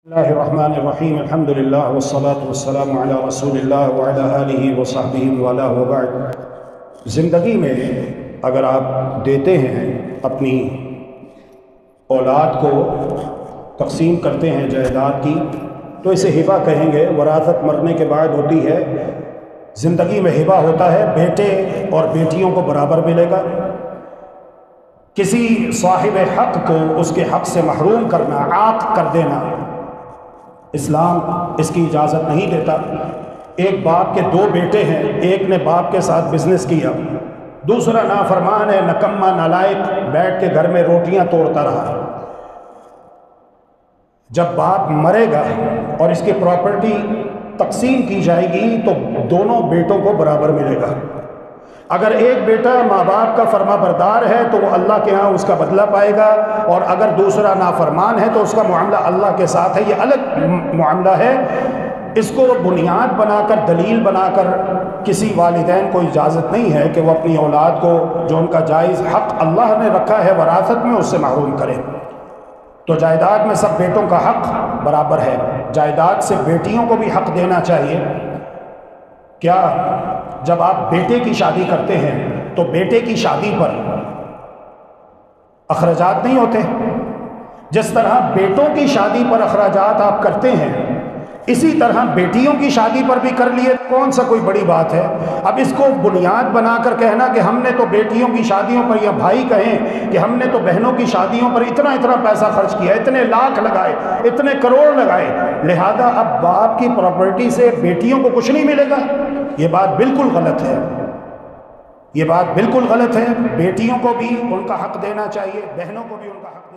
اللہ الرحمن الرحیم الحمدللہ والصلاة والسلام علی رسول اللہ وعلی آلہ وصحبہ وعلہ وبعد۔ زندگی میں اگر آپ دیتے ہیں، اپنی اولاد کو تقسیم کرتے ہیں جائیداد کی، تو اسے ہبہ کہیں گے۔ وراثت مرنے کے بعد ہوتی ہے، زندگی میں ہبہ ہوتا ہے، بیٹے اور بیٹیوں کو برابر ملے گا۔ کسی صاحب حق کو اس کے حق سے محروم کرنا، عاق کر دینا، اسلام اس کی اجازت نہیں دیتا۔ ایک باپ کے دو بیٹے ہیں، ایک نے باپ کے ساتھ بزنس کیا، دوسرا نافرمان ہے، نکما نالائق، بیٹھ کے گھر میں روٹیاں توڑتا رہا۔ جب باپ مرے گا اور اس کی پراپرٹی تقسیم کی جائے گی تو دونوں بیٹوں کو برابر ملے گا۔ اگر ایک بیٹا ماں باپ کا فرما بردار ہے تو وہ اللہ کے ہاں اس کا بدلہ پائے گا، اور اگر دوسرا نافرمان ہے تو اس کا معاملہ اللہ کے ساتھ ہے، یہ الگ معاملہ ہے۔ اس کو بنیاد بنا کر، دلیل بنا کر کسی والدین کو اجازت نہیں ہے کہ وہ اپنی اولاد کو جو ان کا جائز حق اللہ نے رکھا ہے وراثت میں، اس سے محروم کرے۔ تو جائیداد میں سب بیٹوں کا حق برابر ہے، جائیداد سے بیٹیوں کو بھی حق دینا چاہیے۔ کیا جب آپ بیٹے کی شادی کرتے ہیں تو بیٹے کی شادی پر اخراجات نہیں ہوتے؟ جس طرح بیٹوں کی شادی پر اخراجات آپ کرتے ہیں، اسی طرح بیٹیوں کی شادی پر بھی کر لیے، کون سا کوئی بڑی بات ہے؟ اب اس کو بنیاد بنا کر کہنا کہ ہم نے تو بیٹیوں کی شادیوں پر، یا بھائی کہیں کہ ہم نے تو بہنوں کی شادیوں پر اتنا پیسہ خرچ کیا، اتنے لاکھ لگائے، اتنے کروڑ لگائے، لہذا اب باپ کی پراپرٹی سے بیٹیوں کو کچھ نہیں ملے گا، یہ بات بالکل غلط ہے۔ یہ بات بالکل غلط ہے۔ بیٹیوں کو بھی ان کا حق دینا چاہیے، بہنوں کو بھی ان کا حق